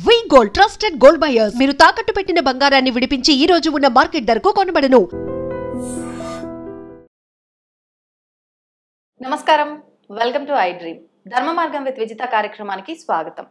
వి gold trusted gold buyers మీరు తాకట్టు పెట్టిన బంగారాన్ని విడిపించి ఈ రోజు ఉన్న మార్కెట్ ధరకు కొనబడను. నమస్కారం, వెల్కమ్ టు ఐ డ్రీమ్. ధర్మ మార్గం విత్ విజిత కార్యక్రమానికి స్వాగతం.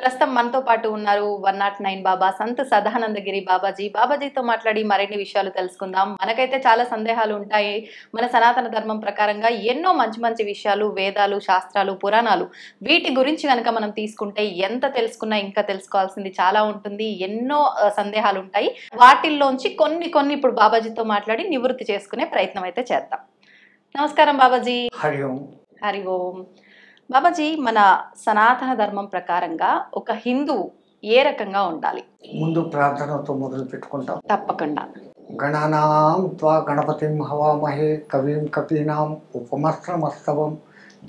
ప్రస్తుతం మనతో పాటు ఉన్నారు 109 బాబా సంత్ సదానందగిరి బాబాజీతో మాట్లాడి మరిన్ని విషయాలు తెలుసుకుందాం. మనకైతే చాలా సందేహాలు ఉంటాయి. మన సనాతన ధర్మం ప్రకారంగా ఎన్నో మంచి మంచి విషయాలు, వేదాలు, శాస్త్రాలు, పురాణాలు, వీటి గురించి కనుక మనం తీసుకుంటే ఎంత తెలుసుకున్నా ఇంకా తెలుసుకోవాల్సింది చాలా ఉంటుంది. ఎన్నో సందేహాలు ఉంటాయి. వాటిల్లోంచి కొన్ని ఇప్పుడు బాబాజీతో మాట్లాడి నివృత్తి చేసుకునే ప్రయత్నం అయితే చేద్దాం. నమస్కారం బాబాజీ. హరి ఓం. బాబాజీ, మన సనాతన ధర్మం ప్రకారంగా ఒక హిందువు ఏ రకంగా ఉండాలి? ముందు ప్రార్థనతో మొదలు పెట్టుకుంటాం. తప్పకుండా. గణనాం త్వా గణపతిం హవామహే కవిం కపీనాం ఉపమస్త్రమస్తవం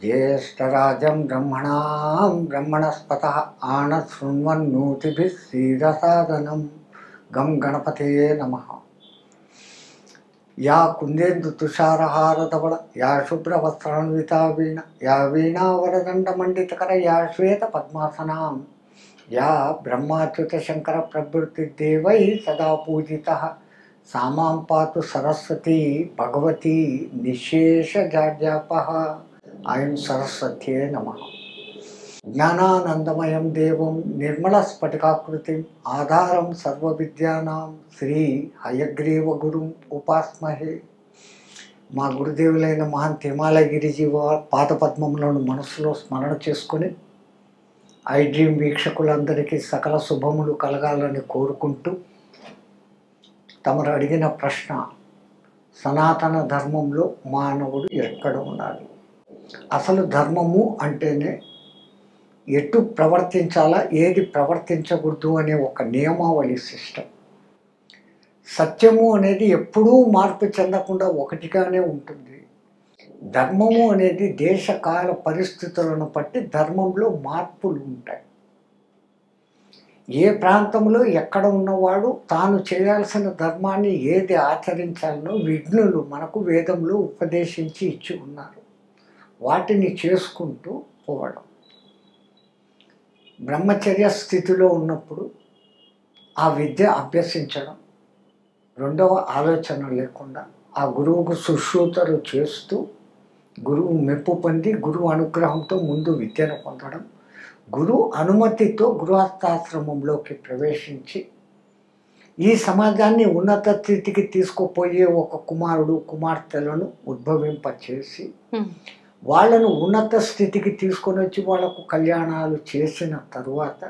జ్యేష్ఠరాజం బ్రహ్మణస్పతః ఆనశ్ శృణ్వన్నోతిభిः శ్రీరసాదనం. గం గణపతయే నమః. యా కుందేందు తుషారహారధవళ యా శుభ్రవస్త్రాన్వితా వీణ యా వీణావరదండమండితకర యా శ్వేత పద్మాసనాం యా బ్రహ్మాచ్యుత శంకర ప్రభృతిదేవై సదా పూజితః సామాం పాతు సరస్వతీ భగవతి నిశేషజాడ్యాపః. ఐం సరస్వత్యే నమః. జ్ఞానానందమయం దేవం నిర్మలస్ఫటికాకృతిం ఆధారం సర్వవిద్యానాం శ్రీ హయగ్రీవ గురుం ఉపాస్మహే. మా గురుదేవులైన మహాన్ తిరుమలగిరిజీ పాదపద్మములను మనసులో స్మరణ చేసుకొని ఐ డ్రీమ్ వీక్షకులందరికీ సకల శుభములు కలగాలని కోరుకుంటూ, తమరు అడిగిన ప్రశ్న, సనాతన ధర్మంలో మానవుడు ఎక్కడ ఉండాలి? అసలు ధర్మము అంటేనే ఎటు ప్రవర్తించాలా, ఏది ప్రవర్తించకూడదు అనే ఒక నియమావళి సిస్టమ్. సత్యము అనేది ఎప్పుడూ మార్పు చెందకుండా ఒకటిగానే ఉంటుంది. ధర్మము అనేది దేశకాల పరిస్థితులను బట్టి ధర్మంలో మార్పులు ఉంటాయి. ఏ ప్రాంతంలో ఎక్కడ ఉన్నవాడు తాను చేయాల్సిన ధర్మాన్ని ఏది ఆచరించాలనో విఘ్నులు మనకు వేదంలో ఉపదేశించి ఇచ్చి ఉన్నారు. వాటిని చేసుకుంటూ పోవడం. బ్రహ్మచర్య స్థితిలో ఉన్నప్పుడు ఆ విద్య అభ్యసించడం, రెండవ ఆలోచన లేకుండా ఆ గురువుకు సుశ్రూతలు చేస్తూ గురువు మెప్పు పొంది గురువు అనుగ్రహంతో ముందు విద్యను పొందడం, గురువు అనుమతితో గృహస్థాశ్రమంలోకి ప్రవేశించి ఈ సమాజాన్ని ఉన్నత స్థితికి తీసుకుపోయే ఒక కుమారుడు కుమార్తెలను ఉద్భవింపచేసి వాళ్ళను ఉన్నత స్థితికి తీసుకొని వచ్చి వాళ్లకు కళ్యాణాలు చేసిన తరువాత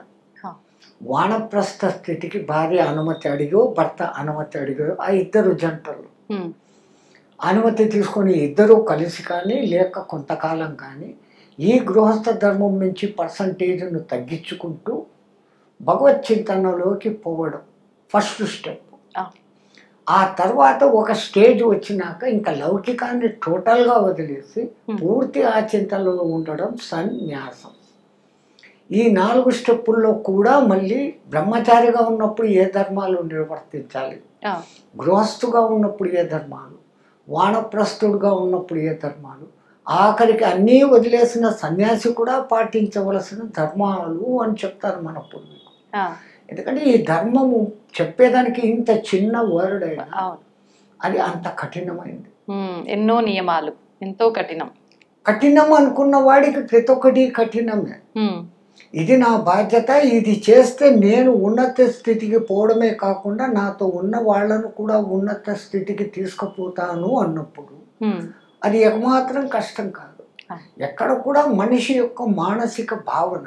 వానప్రస్థ స్థితికి భార్య అనుమతి అడిగో భర్త అనుమతి అడిగో ఆ ఇద్దరు జంటలు అనుమతి తీసుకొని ఇద్దరూ కలిసి కానీ లేక కొంతకాలం కానీ ఈ గృహస్థ ధర్మం నుంచి పర్సంటేజ్ను తగ్గించుకుంటూ భగవత్ చింతనలోకి పోవడం ఫస్ట్ స్టెప్. ఆ తర్వాత ఒక స్టేజ్ వచ్చినాక ఇంకా లౌకికాన్ని టోటల్గా వదిలేసి పూర్తి ఆ చింతనలో ఉండడం సన్యాసం. ఈ 4 స్టెప్పుల్లో కూడా మళ్ళీ బ్రహ్మచారిగా ఉన్నప్పుడు ఏ ధర్మాలు నిర్వర్తించాలి, గృహస్థుగా ఉన్నప్పుడు ఏ ధర్మాలు, వానప్రస్థుడుగా ఉన్నప్పుడు ఏ ధర్మాలు, ఆఖరికి అన్నీ వదిలేసిన సన్యాసి కూడా పాటించవలసిన ధర్మాలు అని చెప్తారు మన పూర్వీకులు. ఎందుకంటే ఈ ధర్మము చెప్పేదానికి ఇంత చిన్న వర్డ్ అయినా అది అంత కఠినమైంది. ఎన్నో నియమాలు, ఎంతో కఠినం అనుకున్న వాడికి ప్రతి ఒక్కటి కఠినమే. ఇది నా బాధ్యత, ఇది చేస్తే నేను ఉన్నత స్థితికి పోవడమే కాకుండా నాతో ఉన్న వాళ్ళను కూడా ఉన్నత స్థితికి తీసుకుపోతాను అన్నప్పుడు అది ఏమాత్రం కష్టం కాదు. ఎక్కడ కూడా మనిషి యొక్క మానసిక భావన,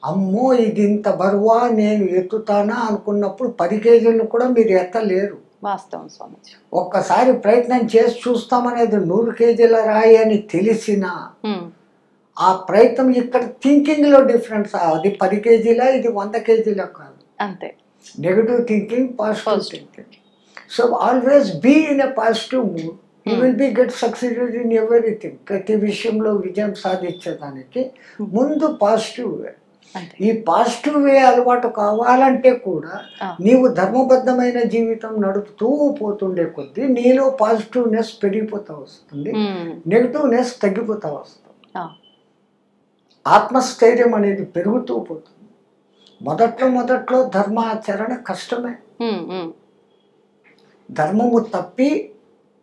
అమ్మో ఇది ఇంత బరువా నేను ఎత్తుతానా అనుకున్నప్పుడు 10 కేజీలను కూడా మీరు ఎత్తలేరు. వాస్తవం స్వామి. ఒక్కసారి ప్రయత్నం చేసి చూస్తామనేది 100 కేజీల రాయి అని తెలిసినా ఆ ప్రయత్నం ఇక్కడ థింకింగ్ లో డిఫరెన్స్. అది 10 కేజీలా, ఇది 100 కేజీలా కాదు. అంతే. Negative thinking, positive thinking. So always be in a positive mood. You will be get succeeded in everything. ప్రతి విషయంలో విజయం సాధించడానికి ముందు పాజిటివ్ వే. ఈ పాజిటివ్ వే అలవాటు కావాలంటే కూడా నీవు ధర్మబద్ధమైన జీవితం నడుపుతూ పోతుండే కొద్దీ నీలో పాజిటివ్నెస్ పెరిగిపోతా వస్తుంది, నెగిటివ్నెస్ తగ్గిపోతా వస్తుంది. ఆత్మస్థైర్యం అనేది పెరుగుతూ పోతుంది. మొదట్లో ధర్మాచరణ కష్టమే. ధర్మము తప్పి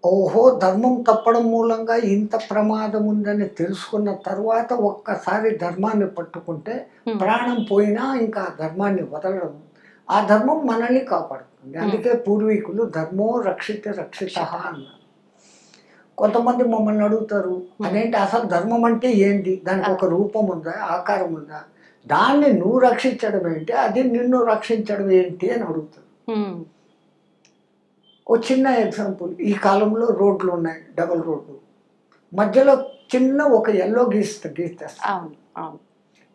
ఓహో ధర్మం తప్పడం మూలంగా ఇంత ప్రమాదం ఉందని తెలుసుకున్న తర్వాత ఒక్కసారి ధర్మాన్ని పట్టుకుంటే ప్రాణం పోయినా ఇంకా ధర్మాన్ని వదలడం, ఆ ధర్మం మనల్ని కాపాడుతుంది. అందుకే పూర్వీకులు ధర్మో రక్షిత రక్షిత అన్నారు. కొంతమంది మమ్మల్ని అడుగుతారు, అదేంటి అసలు ధర్మం అంటే ఏంటి, దానికి ఒక రూపం ఉందా, ఆకారం ఉందా, దాన్ని నువ్వు రక్షించడం ఏంటి, అది నిన్ను రక్షించడం ఏంటి అని అడుగుతారు. ఓ చిన్న ఎగ్జాంపుల్, ఈ కాలంలో రోడ్లు ఉన్నాయి, డబుల్ రోడ్లు, మధ్యలో చిన్న ఒక ఎల్లో గీస్తారు,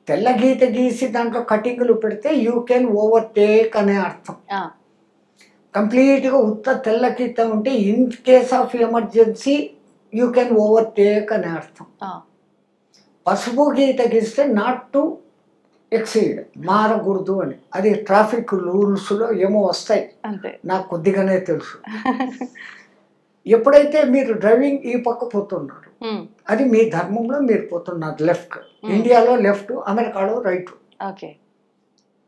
తెల్ల గీత గీసి దాంట్లో కటింగ్లు పెడితే యూ కెన్ ఓవర్టేక్ అనే అర్థం. కంప్లీట్గా ఉత్త తెల్ల గీత ఉంటే in case of emergency you can overtake అనే అర్థం. పసుపు గీత గీస్తే నాట్ టు ఎక్సీడ్, మారకూడదు అని. అది ట్రాఫిక్ రూల్స్లో ఏమో వస్తాయి, నాకు కొద్దిగానే తెలుసు. ఎప్పుడైతే మీరు డ్రైవింగ్ ఈ పక్క పోతున్నారు, అది మీ ధర్మంలో మీరు పోతున్నారు లెఫ్ట్. ఇండియాలో లెఫ్ట్, అమెరికాలో రైట్.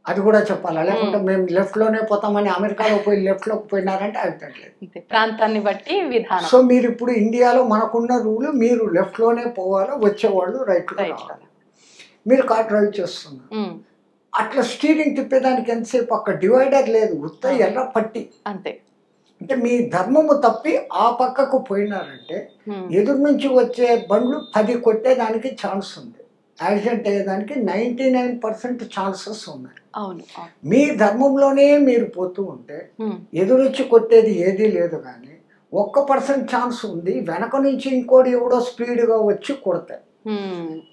అది కూడా చెప్పాలి, లేకుంటే మేము లెఫ్ట్లోనే పోతామని అమెరికాలో పోయి లెఫ్ట్లోకి పోయినారంటే అర్థట్లేదు, ప్రాంతాన్ని బట్టి విధానం. సో మీరు ఇప్పుడు ఇండియాలో మనకున్న రూల్, మీరు లెఫ్ట్లోనే పోవాలి, వచ్చేవాళ్ళు రైట్లో రావాలి. మీరు కార్ డ్రైవ్ చేస్తున్నారు, అట్లా స్టీరింగ్ తిప్పేదానికి ఎంతసేపు, అక్కడ డివైడర్ లేదు, ఉత్త ఎర్ర పట్టి అంతే. అంటే మీ ధర్మము తప్పి ఆ పక్కకు పోయినారంటే ఎదురు నుంచి వచ్చే బండ్లు 10 కొట్టేదానికి ఛాన్స్ ఉంది, యాక్సిడెంట్ అయ్యేదానికి 99% ఛాన్సెస్ ఉన్నాయి. మీ ధర్మంలోనే మీరు పోతూ ఉంటే ఎదురొచ్చి కొట్టేది ఏదీ లేదు, కానీ 1% ఛాన్స్ ఉంది వెనక నుంచి ఇంకోటి ఎవడో స్పీడ్గా వచ్చి కొడతాయి.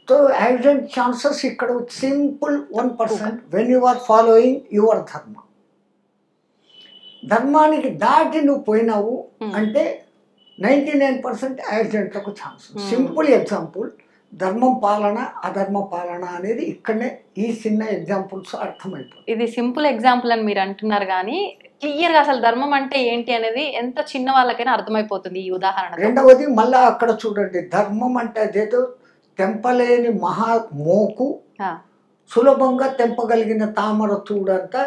సో యాక్సిడెంట్ ఛాన్సెస్ ఇక్కడ simple 1% when you are following your dharma. ధర్మానికి దాటి నువ్వు పోయినావు అంటే 99% యాక్సిడెంట్లకు ఛాన్స్. సింపుల్ ఎగ్జాంపుల్, ధర్మం పాలన అధర్మ పాలన అనేది ఇక్కడనే ఈ చిన్న ఎగ్జాంపుల్స్ అర్థమైపోతుంది. ఇది సింపుల్ ఎగ్జాంపుల్ అని మీరు అంటున్నారు, కానీ క్లియర్గా అసలు ధర్మం అంటే ఏంటి అనేది ఎంత చిన్న వాళ్ళకైనా అర్థమైపోతుంది ఈ ఉదాహరణ. రెండవది మళ్ళా అక్కడ చూడండి, ధర్మం అంటే అదేదో తెంపలేని మహా మోకు, సులభంగా తెంపగలిగిన తామర తూడంతా,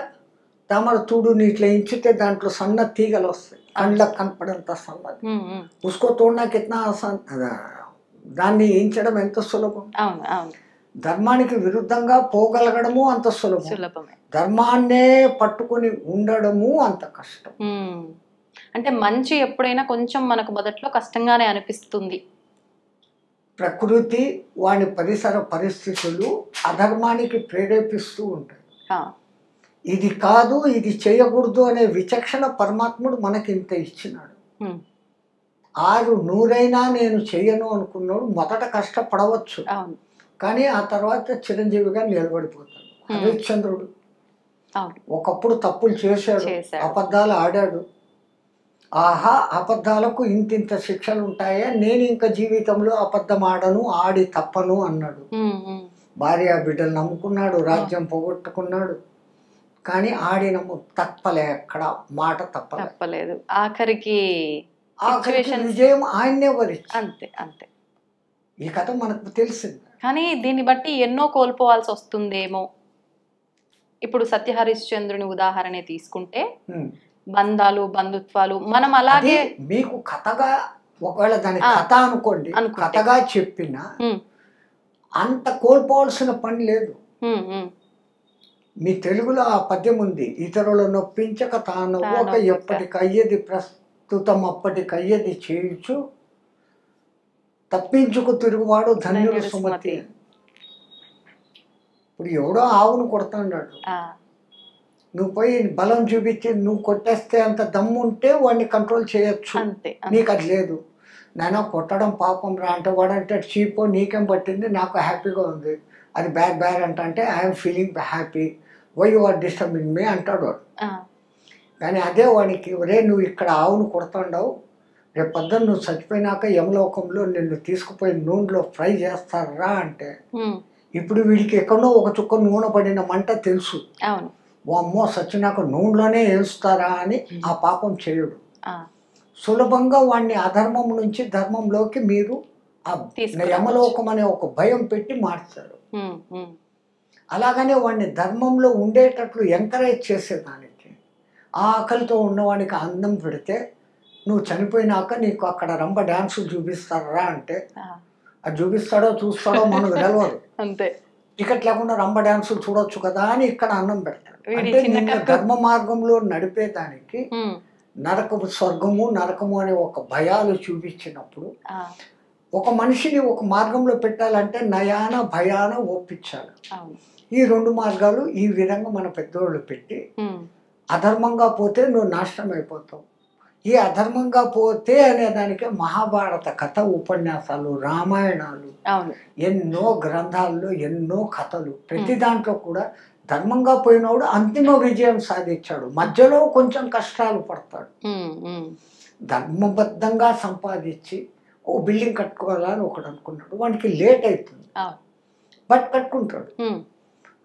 తామర తూడుని ఇట్లా ఇంచితే దాంట్లో సన్న తీగలు వస్తాయి, కండ్లకు కనపడంత సన్నది. ఉసుకో తోడనా కిतना ఆసాన్, దాన్ని ఇంచడం ఎంత సులభం. ధర్మానికి విరుద్ధంగా పోగలగడము అంత సులభమే, ధర్మాన్నే పట్టుకుని ఉండడము అంత కష్టం. అంటే మంచి ఎప్పుడైనా కొంచెం మనకు మొదట్లో కష్టంగానే అనిపిస్తుంది. ప్రకృతి వాని పరిసర పరిస్థితులు అధర్మానికి ప్రేరేపిస్తూ ఉంటాయి. ఇది కాదు, ఇది చేయకూడదు అనే విచక్షణ పరమాత్ముడు మనకి ఇంత ఇచ్చినాడు. 100 నేను చెయ్యను అనుకున్నాడు, మొదట కష్టపడవచ్చు, కానీ ఆ తర్వాత చిరంజీవిగా నిలబడిపోతాడు. హరిశ్చంద్రుడు ఒకప్పుడు తప్పులు చేశాడు, అబద్ధాలు ఆడాడు. ఆహా, అబద్ధాలకు ఇంతింత శిక్షలు ఉంటాయా, నేను ఇంకా జీవితంలో అబద్ధం ఆడను, ఆడి తప్పను అన్నాడు. భార్య బిడ్డలు నమ్ముకున్నాడు, రాజ్యం పోగొట్టుకున్నాడు, కానీ ఆడిన తప్పలే, ఎక్కడ మాట తప్పలేదు. ఆఖరికి విజయం ఆయన్నే వరించి. అంతే. ఈ కథ మనకు తెలిసింది, కానీ దీన్ని బట్టి ఎన్నో కోల్పోవాల్సి వస్తుందేమో. ఇప్పుడు సత్య హరిశ్చంద్రుని ఉదాహరణ తీసుకుంటే బంధాలు, బంధుత్వాలు మనం అలాగే మీకు కథగా, ఒకవేళ దాని కథ అనుకోండి, కథగా చెప్పినా అంత కోల్పోవాల్సిన పని లేదు. మీ తెలుగులో ఆ పద్యం ఉంది, ఇతరుల నొప్పించక తాను ఒక ఎప్పటికయ్యేది ప్రస్తుతం అప్పటికయ్యేది చేయించు, తప్పించుకు తిరుగువాడు ధన్యుడు సుమతి. ఇప్పుడు ఎవడో ఆవును కొడుతున్నాడు, నువ్వు పోయి బలం చూపించి నువ్వు కొట్టేస్తే అంత దమ్ము ఉంటే వాడిని కంట్రోల్ చేయొచ్చు, నీకు అది లేదు. నేను కొట్టడం పాపం రా అంటే వాడంటే చీపో, నీకేం పట్టింది, నాకు హ్యాపీగా ఉంది, అది బ్యాడ్ అంటే I'm feeling happy, why you are disturbing me అంటాడు వాడు. కానీ అదే వాడికి, ఒరే నువ్వు ఇక్కడ ఆవును కొడుతుండవు, రేపు పొద్దున్న నువ్వు చచ్చిపోయినాక యమలోకంలో నిన్ను తీసుకుపోయి నూనెలో ఫ్రై చేస్తారా అంటే, ఇప్పుడు వీడికి ఎక్కడో ఒక చుక్క నూనె పడిన మంట తెలుసు, అమ్మో సచ్చినాక నూనెలోనే వేస్తారా అని ఆ పాపం చేయడు. సులభంగా వాడిని అధర్మం నుంచి ధర్మంలోకి మీరు ఆ తీసుకురావచ్చు. యమలోకం అనే ఒక భయం పెట్టి మార్చాడు. ఉమ్, ఉమ్, అలాగనే వాడిని ధర్మంలో ఉండేటట్లు ఎంకరేజ్ చేసేదానికి, ఆ ఆకలితో ఉన్నవాడికి అన్నం పెడితే నువ్వు చనిపోయినాక నీకు అక్కడ రంభ డ్యాన్సులు చూపిస్తారా అంటే ఆ, అది చూపిస్తాడో చూస్తాడో మనకు తెలియదు. అంతే. టికెట్ లేకుండా రంభ డ్యాన్సులు చూడొచ్చు కదా అని ఇక్కడ అన్నం పెడతాడు. వీడి అంటే చిన్న నిన్ను కట్టు. ధర్మ మార్గంలో నడిపేదానికి ఉమ్, నరకము స్వర్గము నరకము అనే ఒక భయాలు చూపించినప్పుడు ఆ, ఒక మనిషిని ఒక మార్గంలో పెట్టాలంటే నయాన భయాన ఒప్పించాలి. అవును. ఈ రెండు మార్గాలు ఈ విధంగా మన పెద్దోళ్ళు పెట్టి ఉమ్, అధర్మంగా పోతే నువ్వు నాశనం అయిపోతావు, ఈ అధర్మంగా పోతే అనేదానికే మహాభారత కథ, ఉపన్యాసాలు, రామాయణాలు, అవును. ఎన్నో గ్రంథాల్లో ఎన్నో కథలు. ప్రతి దాంట్లో కూడా ధర్మంగా పోయినోడు అంతిమ విజయం సాధించాడు, మధ్యలో కొంచెం కష్టాలు పడతాడు. ఉమ్, ఉమ్, ధర్మబద్ధంగా సంపాదించి ఓ బిల్డింగ్ కట్టుకోవాలని ఒకడు అనుకున్నాడు, వానికి లేట్ అవుతుంది అవును. బట్ కట్టుకుంటాడు. ఉమ్,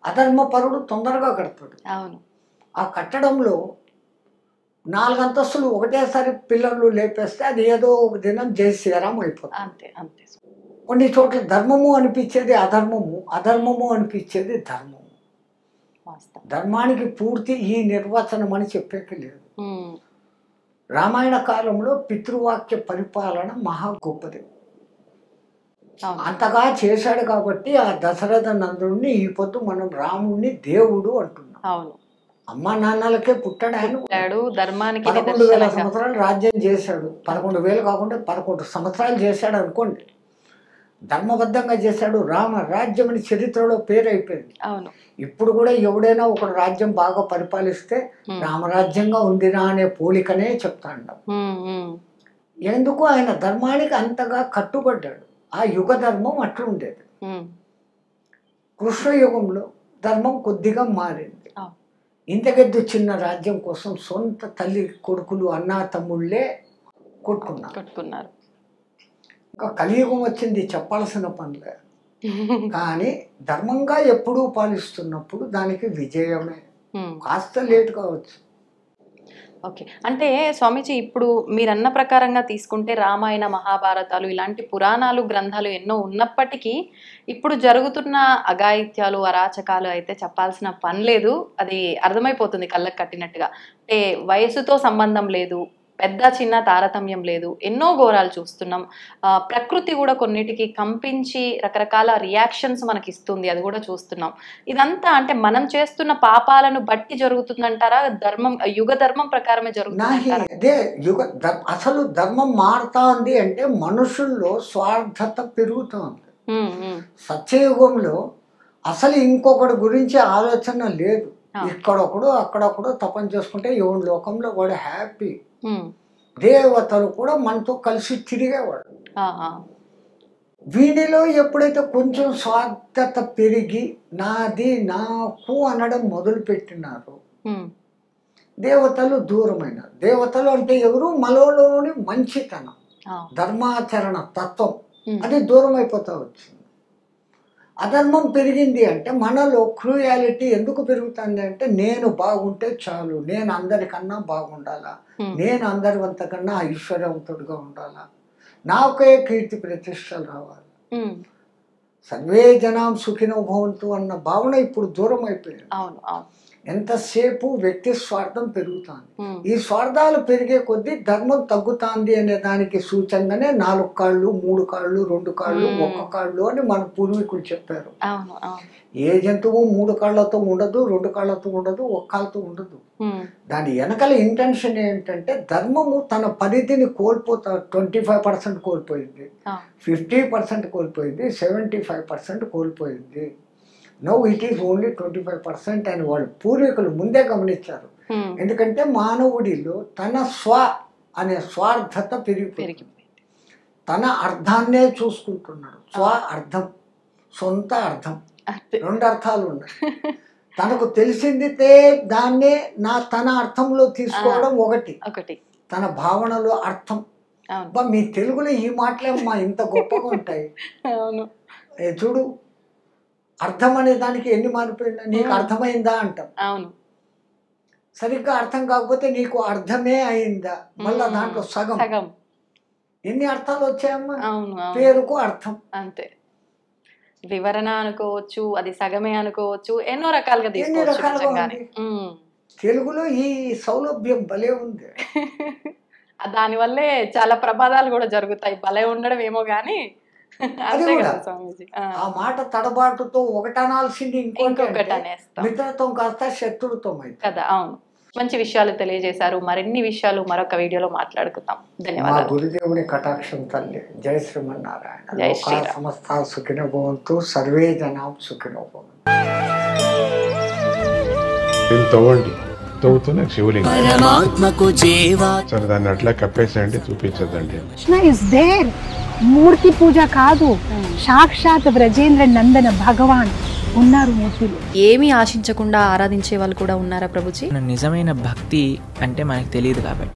అధర్మపరుడు తొందరగా కడతాడు. అవును. ఆ కట్టడంలో 4 అంతస్తులు ఒకటేసారి పిల్లర్లు లేపేస్తే అది ఏదో ఒక దినం జై శ్రీరామ్ అయిపోతుంది. అంతే అంతే. కొన్ని చోట్ల ధర్మము అనిపించేది అధర్మము, అధర్మము అనిపించేది ధర్మము. వాస్తవం. ధర్మానికి పూర్తి ఈ నిర్వచనం అని చెప్పేకి లేదు. ఉమ్, రామాయణ కాలంలో పితృవాక్య పరిపాలన మహా గొప్పది. అవును. అంతగా చేశాడు కాబట్టి ఆ దశరథ నందుడిని ఈ పొద్దు మనం రాముడిని దేవుడు అంటున్నాం. అవును. అమ్మా నాన్నలకే పుట్టాడు ఆయన. పుట్టాడు, ధర్మానికి 11,000 నిదర్శనంగా. సంవత్సరాలు రాజ్యం చేశాడు. 11,000 కాకుండా 11 సంవత్సరాలు చేశాడు అనుకోండి. ధర్మబద్ధంగా చేశాడు. రామ రాజ్యం అని చరిత్రలో పేరు అయిపోయింది. అవును. ఇప్పుడు కూడా ఎవడైనా ఒక రాజ్యం బాగా పరిపాలిస్తే రామరాజ్యంగా ఉందిరా అనే పోలికనే చెప్తాడు. ఉమ్, ఉమ్, ఎందుకు ఆయన ధర్మానికి అంతగా కట్టుబడ్డాడు. ఆ యుగ ధర్మం అట్లా ఉండేది. ఉమ్, కృష్ణయుగంలో ధర్మం కొద్దిగా మారింది. అవును. ఇంతకెద్దు చిన్న రాజ్యం కోసం సొంత తల్లి కొడుకులు అన్నా తమ్ముళ్ళే కొట్టుకున్నారు. ఇంకా కలియుగం వచ్చింది, చెప్పాల్సిన పనిలే. కానీ ధర్మంగా ఎప్పుడూ పాలిస్తున్నప్పుడు దానికి విజయమే. ఉమ్, కాస్త లేట్ కావచ్చు. ఓకే. అంటే స్వామీజీ, ఇప్పుడు మీరన్న ప్రకారంగా తీసుకుంటే రామాయణ, మహాభారతాలు ఇలాంటి పురాణాలు, గ్రంథాలు ఎన్నో ఉన్నప్పటికీ ఇప్పుడు జరుగుతున్న అఘాయిత్యాలు, అరాచకాలు అయితే చెప్పాల్సిన పని లేదు. అది అర్థమైపోతుంది కళ్ళకు కట్టినట్టుగా. అంటే వయసుతో సంబంధం లేదు, పెద్ద చిన్న తారతమ్యం లేదు, ఎన్నో ఘోరాలు చూస్తున్నాం. ప్రకృతి కూడా కొన్నిటికి కంపించి రకరకాల రియాక్షన్స్ మనకి ఇస్తుంది, అది కూడా చూస్తున్నాం. ఇదంతా అంటే మనం చేస్తున్న పాపాలను బట్టి జరుగుతుందంటారా? ధర్మం, యుగ ధర్మం ప్రకారమే జరుగుతుందంటారా? అదే అసలు ధర్మం మారుతుంది అంటే మనుషుల్లో స్వార్థత పెరుగుతుంది. సత్యయుగంలో అసలు ఇంకొకటి గురించి ఆలోచన లేదు. ఇక్కడొకడు అక్కడొకడు తపన చేసుకుంటే ఎవరి లోకంలో వాడు హ్యాపీ. దేవతలు కూడా మనతో కలిసి తిరిగేవాడు. వీడిలో ఎప్పుడైతే కొంచెం స్వార్థత పెరిగి నాది నాకు అనడం మొదలు పెట్టినారో దేవతలు దూరమైనారు. దేవతలు అంటే ఎవరు? మనలోని మంచితనం, ధర్మాచరణ తత్వం అది దూరం అయిపోతా వచ్చింది. అధర్మం పెరిగింది అంటే మనలో క్రూయాలిటీ ఎందుకు పెరుగుతుంది అంటే నేను బాగుంటే చాలు, నేను అందరికన్నా బాగుండాలా, నేను అందరివంతకన్నా ఐశ్వర్యవంతుడిగా ఉండాలా, నాకే కీర్తి ప్రతిష్టలు రావాలి, సర్వే జనాం సుఖినో భవంతు అన్న భావన ఇప్పుడు దూరం అయిపోయింది. ఎంతసేపు వ్యక్తి స్వార్థం పెరుగుతుంది. ఈ స్వార్థాలు పెరిగే కొద్దీ ధర్మం తగ్గుతుంది అనే దానికి సూచనగానే 4 కాళ్ళు 3 కాళ్ళు 2 కాళ్ళు 1 కాళ్ళు అని మన పూర్వీకులు చెప్పారు. ఏ జంతువు 3 కాళ్ళతో ఉండదు, 2 కాళ్ళతో ఉండదు, 1 కాళ్ళతో ఉండదు. దాని వెనకాల ఇంటెన్షన్ ఏంటంటే ధర్మము తన పరిధిని కోల్పోతా 25% కోల్పోయింది, 50% కోల్పోయింది, 75% కోల్పోయింది. నౌ ఇట్ ఈస్ ఓన్లీ 25% అని వాళ్ళు పూర్వీకులు ముందే గమనించారు. ఎందుకంటే మానవుడిలో తన అనే స్వార్థత పెరిగిపోయింది. తన అర్థాన్నే చూసుకుంటున్నాడు. అర్థం, సొంత అర్థం, 2 అర్థాలు ఉన్నాయి. తనకు తెలిసిందితే దాన్నే తన అర్థంలో తీసుకోవడం ఒకటి, తన భావనలో అర్థం. మీ తెలుగులో ఈ మాటలేమ్మా ఇంత గొప్పగా ఉంటాయి. చూడు, అర్థం అనే దానికి ఎన్ని మారిపోయిందా, నీకు అర్థమైందా అంటాం. సరిగ్గా అర్థం కాకపోతే నీకు అర్థమే అయిందా, మళ్ళా దాంట్లో సగం. ఎన్ని అర్థాలు వచ్చాయమ్మా? అవును అవును పేరుకు అర్థం. అంతే. వివరణ అనుకోవచ్చు, అది సగమే అనుకోవచ్చు, ఎన్నో రకాలుగా ఎన్ని తీసుకోవచ్చు రకాలుగా నిజంగానే. ఉంది. తెలుగులో ఈ సౌలభ్యం భలే ఉంది. దానివల్లే చాలా ప్రమాదాలు కూడా జరుగుతాయి. భలే ఉండడం ఏమో గానీ అంతే కూడా. కదా స్వామీజీ. ఆ మాట తడబాటుతో ఒకటనాల్సింది ఇంకొకటి ఇంకొకటి అనేస్తాం మిత్రత్వం కాస్త శత్రుత్వం అయితే. కదా. అవును, మంచి విషయాలు తెలియజేశారు. మరిన్ని విషయాలు మరొక వీడియోలో మాట్లాడుకుందాం. మా ధన్యవాదాలు. గురుదేవుని కటాక్షం తల్లి. జై శ్రీమన్నారాయణ. జై లోకా శ్రీరామ్. సమస్త సుఖినో భవంతు, సర్వే జనాం సుఖినో భవంతు. దీన్ని తవ్వండి, తవ్వుతూనే శివలింగం. పరమాత్మకు జీవా సరే దాన్ని అట్లా కప్పేసేయండి, చూపించదండి. Krishna is there. మూర్తి పూజ కాదు, సాక్షాత్ బ్రజేంద్ర నందన భగవాన్ ఉన్నారు మూర్తిలో. ఏమీ ఆశించకుండా ఆరాధించే వాళ్ళు కూడా ఉన్నారా ప్రభుజీ? నిజమైన భక్తి అంటే మనకు తెలియదు కాబట్టి